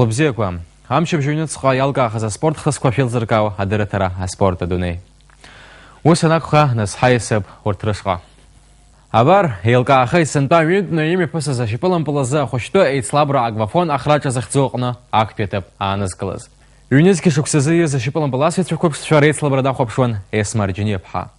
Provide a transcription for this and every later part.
Хлопзеква. Амчеб жуница ялга хаза спорт хасква филзеркау адератара спорта дуне. Усанакха нас хайсеб ортрышка. Абар ялга хай сента вид на имя паса за шипалом полоза хочто эйт слабра агвафон ахрача захцокна акпетеп анасклаз. Юнецкий шуксезы за шипалом поласвет чукоп шарейт слабра да хопшон эсмарджинепха.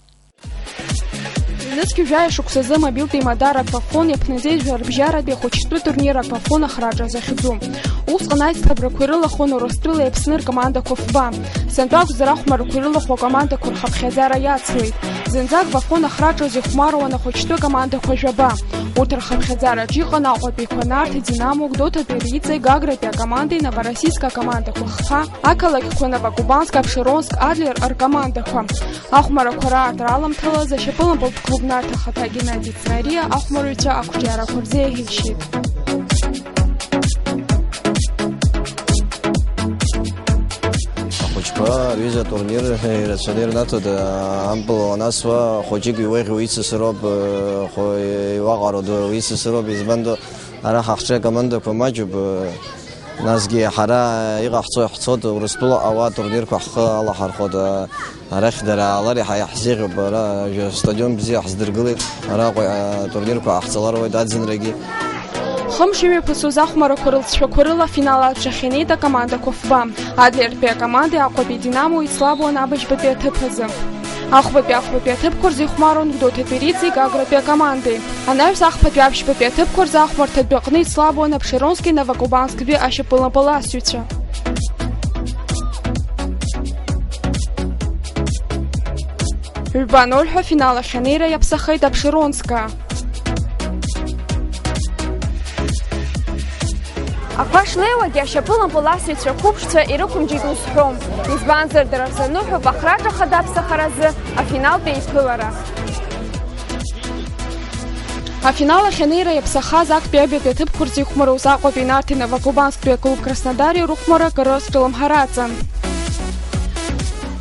Юнецкий жая шуксезы мобил теймадар агвафон япнезей жарбжара бе хочто турнир агвафон ахрача захидум. Усканайт слабра курила хоно рострила епснер команда кофба. Сентак зарахмар курила хо команда курхабхезара яцлит. Зензак вафон ахрача зихмарова на хочто команда кожаба. Утр хабхезара чихана опиконарт Динамо гдота перице гаграпя команды новороссийская команда кохха. Акалак хонова Кубанска Обширонск Адлер аркоманда хам. Ахмара кора атралам тала за шепалом был клубнарта хата Геннадий Цария Ахмаруча акутяра курзеевщит. Виза турнир рационернато да ампл насва хочик вейгуиц сроб хой вагарод вейц сроб избандо ара хахча команда помаджуб назги хара игахцо хцод урстула ава турнир кахха алла хархода арахдара алари хайхзиг бара стадион бзи хздыргылы ара турнир кахцалар вай дадзинреги Хомшими посузахмара курила финала Чехенита команда Кофба. Адлер пе команды Акопи Динамо и Славу Набыч пе тепхазы. Ахпе теп курзихмарон гдоте перицы гагра пе команды. Анайс ахпе пе теп курзахмар тепбекны Славу Обширонский Новокубанск бе ашипылна поласюча. Рбанольха финала Шанейра Япсахайт Обширонска. Аквашлева гяшапылам поласвича купшца и рукум джигус хром. Избанзер дарасануху бахрача хадапса харазы, а финал бейспылара. А финала Хенейра Япсаха зак пебе петып курзи хмаруза копинарти Новокубанск клуб Краснодаре рухмара корострелом хараца.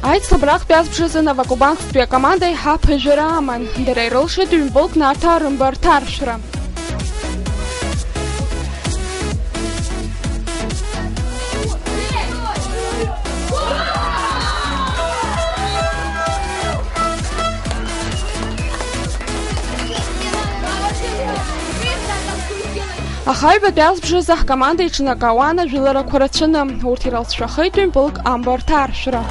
Айт слабрах пязбжизы Новокубанск командой хапы жираман. Дерейрылши дюмболк на тарым бартаршра. Ахайба пязбжизах командой Чинакауана жилара курачына. Уртирал шахай дюмболк амбартаршра.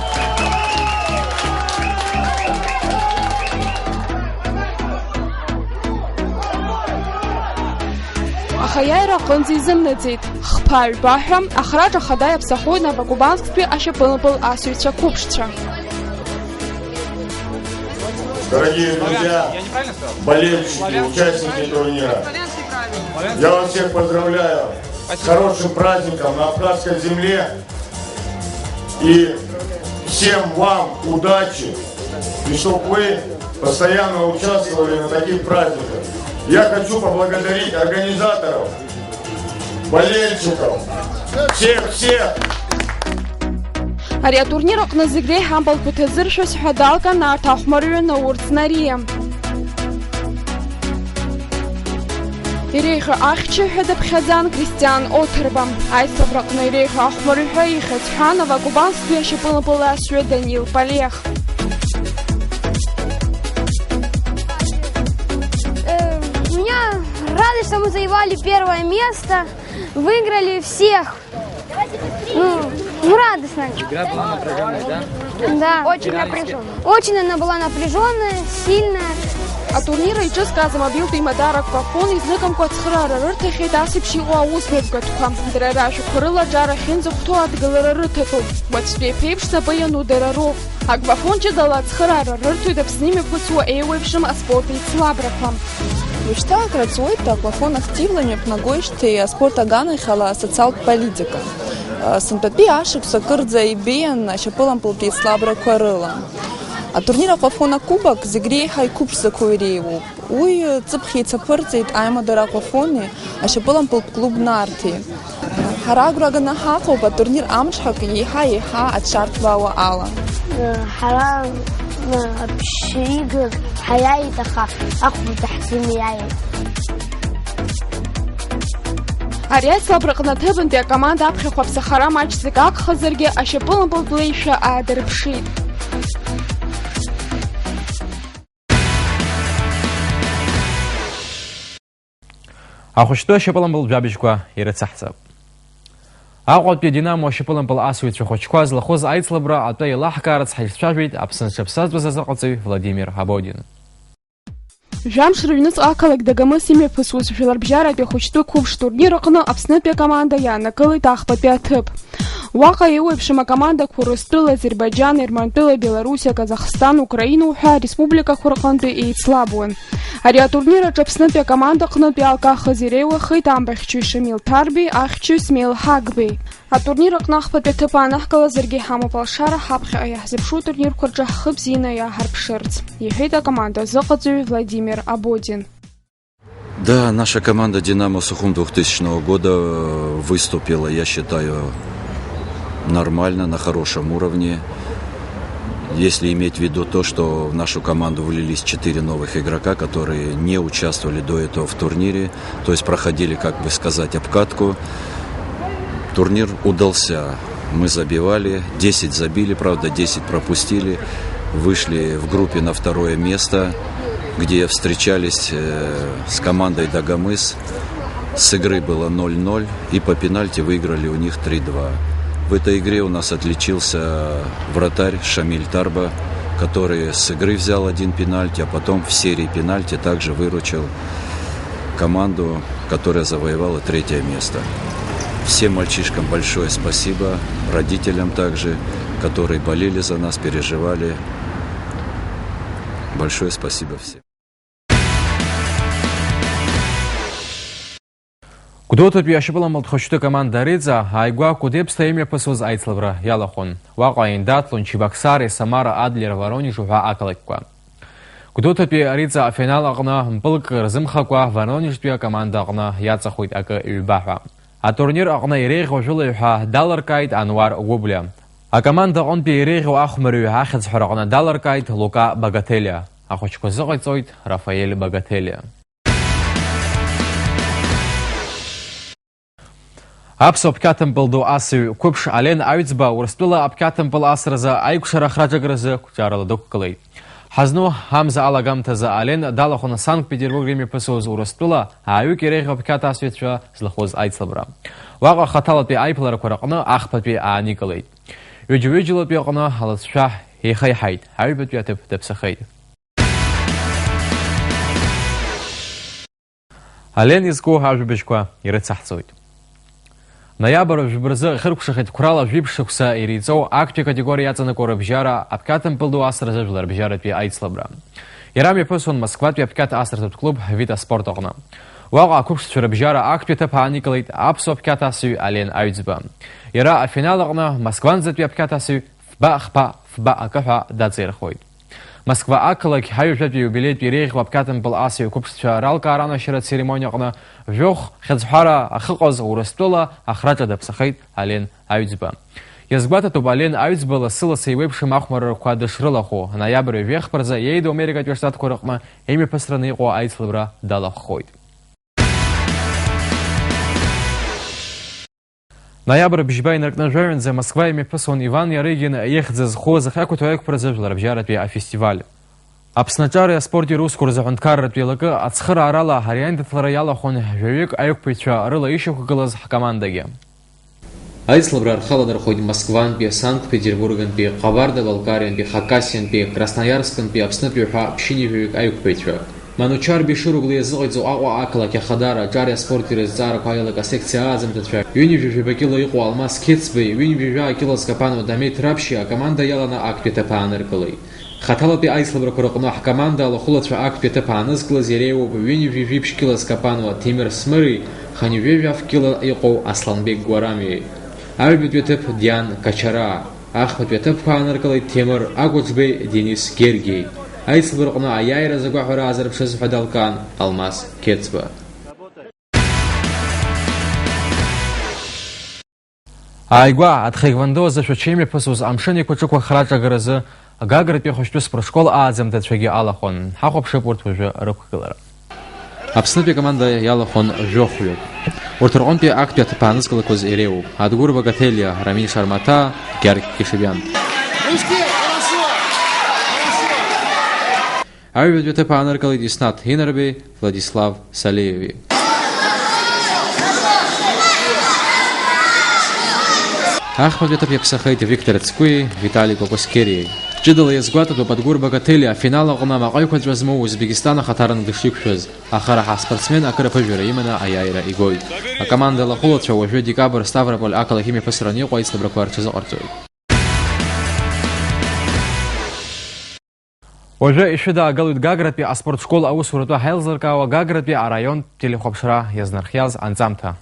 Ахаяйра конзизм надит. Хпаль бахрам ахраджа хадая псахой Новокубанск пе ашапылпыл асюча купшча. Дорогие друзья, болельщики, участники турнира, я вас всех поздравляю с хорошим праздником на Абхазской земле и всем вам удачи, и чтобы вы постоянно участвовали на таких праздниках. Я хочу поблагодарить организаторов, болельщиков, всех. Ария турнирок на зигре хамбал кутезыршус хадалка на тахмарю на урцнария. Ирейха ахчи хедеп хазан Кристиан Отербам. Айсабрак на ирейха ахмарю хаиха Тханова Кубанск пешепылпыла швед Даниил Полех. Рады, что мы завоевали первое место, выиграли всех. Радостно. Игра была напряженная, да? Да. Очень напряженная. Очень она была напряженная, сильная. А турнира и ческа замобил теймадарак вафон изныком квацхрара рыртахи дасипши уаусбет гатухам. Драрашу курыла джара хинзухту адгалара рытату. Вацпе пепшна баяну дараров. А гвафонче дала цхрара рырту да с ними пуцу эйвевшим аспорта и слабракам. Мечта крацует аквафон активными пнагойшты спорта ганы хала социал политика. Сантопи ашик сокырдза и бен шапылам полпи слабра корыла. А турнир аквафона кубок зигрей хай куб закуирееву. Уй цыпхи цапырцит айма дар аквафоне, а шапылам полп клуб нарти. Хараграга на хакоба турнир амчхак еха от шартвава ала. Хараг بشريق حياتها أخذ تحسين يعني. Ари аицлабра аҟнытә акоманда аԥхьахә аԥсахара маҷӡак агхазаргьы ашьапылампыл блеишәа аадырԥшит. Ахәышәтәы ашьапылампыл жәабжьқәа ирыцаҳҵап. Аҟәатәи Динамо ашьапылампыл асҩцәа хәыҷқәа злахәыз аицлабра атәы еилаҳкаарц ҳаицәажәеит Аԥсны ҿаԥсаатәыз азыҟаҵаҩ Владимир Абодин. Жәамш рыҩныҵҟа ақалақь Дагамыс имҩаԥысуаз жәларбжьаратәи ахәыҷтәы қәыԥш турнир аҟны Аԥснытәи акоманда иааннакылеит аӷбатәи аҭыԥ. Уаҟа еиуеиԥшым акомандақәа Урыстәыла, Азербайџан, Ермантәыла, Белоруссиа, Казахстан, Украина уҳәа ареспубликақәа рҟнытәи еицлабуан. Ари атурнир аҿы Аԥснытәи акоманда аҟнытә иалкахыз иреиуахеит амбахьчаҩ Шамил Тарби, ахьчаҩ Смеил Ҳагбеи. Атурнир аҟны аӷбатәи аҭыԥ аанаҳкылазаргьы ҳамоуп алшара ҳаԥхьаҟа иаҳзыԥшу турнирқәа рҿы ҳхы бзианы иааҳарԥшырц, иҳәеит акоманда азыҟаҵаҩ Владимир Абодин. Да, наша команда «Динамо Сухум» 2000 года выступила, я считаю, нормально, на хорошем уровне. Если иметь в виду то, что в нашу команду влились 4 новых игрока, которые не участвовали до этого в турнире, то есть проходили, как бы сказать, обкатку. Турнир удался. Мы забивали, 10 забили, правда, 10 пропустили. Вышли в группе на второе место, где встречались с командой Дагамыс. С игры было 0-0, и по пенальти выиграли у них 3-2. В этой игре у нас отличился вратарь Шамиль Тарба, который с игры взял 1 пенальти, а потом в серии пенальти также выручил команду, которая завоевала 3-е место. Всем мальчишкам большое спасибо, родителям также, которые болели за нас, переживали. Большое спасибо всем. Гәдоуҭатәи ашьапылампыл хәыҷтәы команда Риҵа ааигәа Кәыдеԥсҭа имҩаԥысуаз аицлабра иалахәын. Уаҟа Индаҭлун, Чебоксар, Самара, Адлер, Воронеж уҳәа ақалақьқәа. Гәдоуҭатәи Риҵа афинал аҟны мпылк рзымхакәа Воронежтәи акоманда аҟны иаҵахоит акы ҩба-ҳәа. Атурнир аҟны иреиӷьу ажәылаҩ ҳәа далыркааит Ануар Гәыблиа. Акоманда аҟынтәи иреиӷьу ахәмарҩ ахьӡ-ҳәара аҟны далыркааит Лука Багателиа. Ахәыҷқәа зыҟаиҵоит Рафаель Багателиа. Аԥсуа аԥкьаҭымпыл ду асыҩ қәыԥш Ален Аҩӡба Урыстәыла аԥкьаҭымпыл асразы аиқәшара храҿагаразы қәҿиарала дықәгылеит. Ҳазну ҳамза алагамҭазы Ален далахәын Санкт-Петербург имҩаԥысуаз Урыстәыла ааҩык иреиӷьу аԥкьаҭ асҩцәа злахәыз аицлабра. Уаҟа хаҭалатәи аиԥыларақәа рҟны ахԥатәи ааникылеит. Ҩыџьа-ҩыџьалатәи аҟны алыҵшәа еихаиҳаит, аҩбатәи аҭыԥ даԥсахеит. Ален изку ажәабжьқәа ирыцаҳҵоит. Ноиабр жәбырзы хыркәшахеит қәрала жәиԥшықәса иреиҵоу актәи категориа иаҵанакуа рыбжьара аԥкьаҭымпыл ду асразы жәларбжьаратәи аицлабра. Иара мҩаԥысуан Москватәи аԥкьаҭ асратәы клуб Вита спорт аҟны. Уаҟа ақәыԥшцәа рыбжьара актәи аҭыԥ ааникылеит аԥсуа аԥкьаҭ асыҩ Ален Аҩӡба. Иара афинал аҟны Москванӡатәи аԥкьаҭ асыҩ фба акыҳәа даҵаирхоит. Москва ақалақь ҳаҩажәатәи иубилеитә иреиӷьу аԥкьаҭымпыл асыҩ қәыԥшцәа ралкаара анашьара церемониа аҟны жәохә хьыӡҳәара ахыҟаз Урыстәыла ахраҿа даԥсахеит Ален Аҩӡба. Иазгәаҭатәуп Ален Аҩӡба лассы-лассы еиуеиԥшым ахәмаррақәа дышрылахәу, ноиабр ҩеихԥарзы иеиду Америкатәи Штатқәа рыҟны имҩаԥысраны иҟоу аицлабра далахәхоит. Ноиабр бжьба инаркны жәаҩанӡа Москва имҩаԥысуан Иван Иарыгин ихьӡ зхоз ахьақәиҭу аиқәԥаразы жәларбжьаратәи афестиваль. Аԥснаҿари аспорти русқәа рзыҳәынҭқарратәи еилакы ацхыраарала ҳариаиндаҭлара иалахәын жәаҩык аиқәԥаҩцәа рыла ишьақәгылаз ҳкомандагьы. Аицлабра рхаладырхоит Москвантәи, Санкт-Петербургантәи, Ҟабарда-Балкариантәи, Хакасиантәи, Красноярскантәи, Аԥснытәи ҳәа ԥшьыни жәаҩык аиқәԥаҩцәа. Манучарби Шыругли иазыҟаиҵо Аҟәа ақалақь ахадара аҿари аспорти рызҵаарақәа аилак асекциа аазымҭацәа ҩынҩажәижәаба кило иҟоу Алмас Қьецбеи, ҩынҩажәижәаа кило Скапанова Дамеҭ Раԥшьи акоманда иаланы актәи аҭыԥ ааныркылеит. Хаҭалатәи аицлабрақәа рҟны ҳкоманда алахәылацәа актәи аҭыԥ аанызкылаз иреиуоуп ҩынҩажәижәиԥшь кило Скапанова Тимир Смыри, ханҩажәижәаф кило иҟоу Асланбек Гәарами. Аҩбатәи аҭыԥ Диан Качара, ахԥатәи аҭыԥқәа ааныркылеит Темыр Агәаӡбеи, Денис Гергий. Аицлабра рҟны аиааира агәаҳәара аазырԥшыз ҳәа далкаан Алмас Қьецба. Ааигәа аҭхеигвандо азышәаҿы имҩаԥысуаз амшын еиқәаҿықәа храҿагаразы Гагратәи ахәыҷтәы спортшкол ааӡамҭацәагьы алахәын. Ҳахәаԥшып урҭ уажәы рықәгылара. Аԥснытәи акоманда иалахон жәохәҩык. Урҭ рҟынтәи актәи аҭыԥ аанызкылақәаз иреиуоуп. Адгәыр Багателиа, Рамиль Шармата, Георг Кишибиан. Аҩбатәи аҭыԥ ааныркылеит Иснаҭ Инарбеи, Владислав Салиеви. Ахматәи аҭыԥ иаԥсахеит Виктор Цкәи, Витали Кокоскериеи. Ҷыдала иазгәаҭатәуп Адгәыр Багателиа афинал аҟны амаҟаҩқәаҵәа змоу Узбекистан ахаҭарнак дышиқәшәаз. Аха раҳа аспортсмен акырԥыжәара иманы аиааира игоит. Акоманда лахәылацәа уажәы декабр Ставрополь ақалақь имҩаԥысраны иҟоу аицлабрақәа рҽазыҟарҵоит. Уажәы ишәыдаагалоит Гагратәи аспортшкол аусуратәы ҳаилзыркаауа Гагратәи араион телехәаԥшра иазнархиаз анҵамҭа.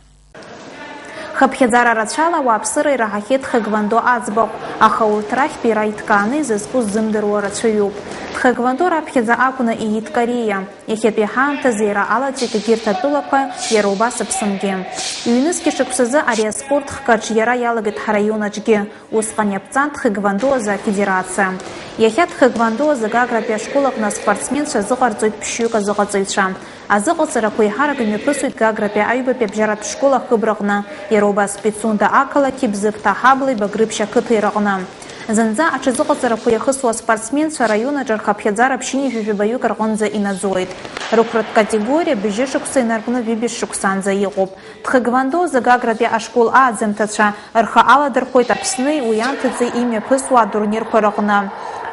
Хыԥхьаӡара рацәала ауааԥсыра ираҳахьеит Тхыгвандо аӡбахә, аха урҭ рахьтәи ираиҭкааны изызку ззымдыруа рацәаҩуп. Тхыгвандо раԥхьаӡа акәны иит Кореиа. Иахьатәи ҳаамҭазы ира алаҵәеит егьырҭ атәылақәа, иара убас Аԥсынгьы. Ҩнызқьи шықәсазы ари аспорт хкаҿиара иалагеит ҳараион аҿгьы. Усҟан иаԥҵан Тхыгвандо азы афедерациа. Иахьа Тхыгвандо азы Гагратәи ашкол аҟны аспортсменцәа азыҟарҵоит ԥшьҩык азыҟаҵаҩцәа. Азыҟаҵарақәа еиҳарак имҩаԥысуеит Гагратәи аҩбатәи абжьаратә школ ахыбраҟны, иара убас Пицунда ақалақьи Бзыԥҭа Ҳаблеи Багрыԥшь ақыҭа ираҟны. Зынӡа аҽазыҟаҵарақәа иахысуа аспортсменцәа араион аҿы рхыԥхьаӡара ԥшьыни жәажәабаҩык рҟынӡа инаӡоит. Рықәрытә категориа бжьышықәса инаркны ҩыбжь шықәсаанӡа иҟоуп. Тхыгвандо азы Гагратәи ашкол ааӡамҭацәа рхы аладырхәоит Аԥсни уи амҭаӡа имҩаԥысуа атурнирқәа рҟны.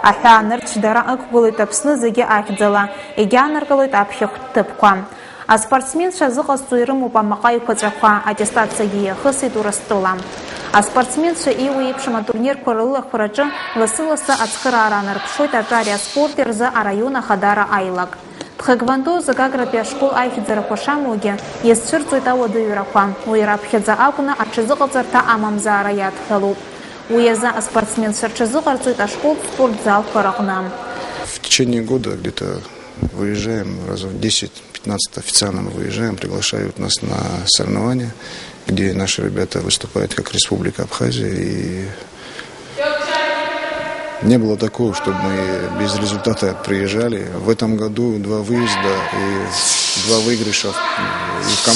Аҳәаанырцә дара ықәгылоит Аԥсны зегьы ахьӡала, егьаанаргалоит аԥхьахә ҭыԥқәа. Аспортсменцәа зыҟазҵо ирымоуп амаҟаҩқәаҵәақәа, аттестациагьы иахысит Урыстәыла. Аспортсменцәа иуеиԥшым атурнирқәа рылахәраҿы ласы-ласы ацхыраара анарԥшуеит аҿы ари аспорт рзы араион ахадара аилак. Тхыгвандо азы Гагратәи ашкол аихьӡарақәа шамоугьы иазцәырҵуеит ауадаҩрақәа. Уи раԥхьаӡа акәны аҽазыҟаҵарҭа амамзаара иадҳәалоуп. Уи азы аспортсменцәа рҽазыҟарҵоит ашколтә спортзалқәа рҟны. В течение года где-то выезжаем раза в 10-15 официально мы выезжаем, приглашают нас на соревнования, где наши ребята выступают как Республика Абхазия. И не было такого, чтобы мы без результата приезжали. В этом году 2 выезда и 2 выигрыша,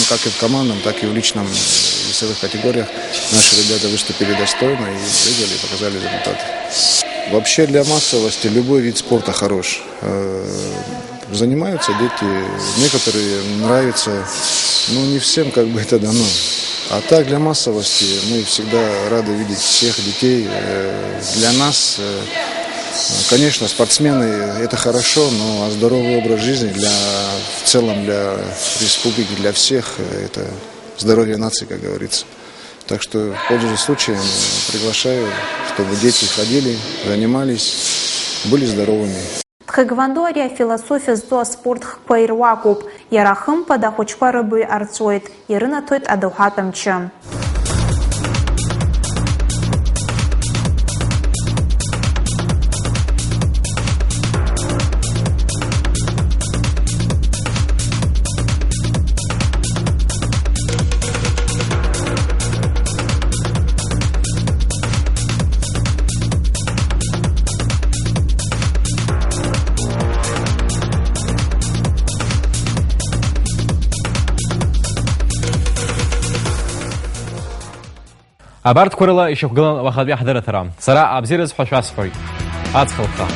как и в командном, так и в личном весовых категориях. Наши ребята выступили достойно и выиграли, показали результаты. Вообще для массовости любой вид спорта хорош. Занимаются дети, некоторые нравятся, но не всем как бы это дано. А так для массовости мы всегда рады видеть всех детей. Для нас, конечно, спортсмены это хорошо, но здоровый образ жизни в целом для республики, для всех это здоровье нации, как говорится. Так что, пользуясь случаем, приглашаю, чтобы дети ходили, занимались, были здоровыми. Тхыгвандо ари афилософиа зтәу аспорт хкқәа ируакуп. Иара хымԥада ахәыҷқәа рыбаҩ арҵуеит, ирынаҭоит адоуҳатә амчы. Абарҭқәа рыла ишьақәгылан уахатәи ҳдырраҭара. Сара абзиара зҳәа шәасҳәоит. Ацхылха.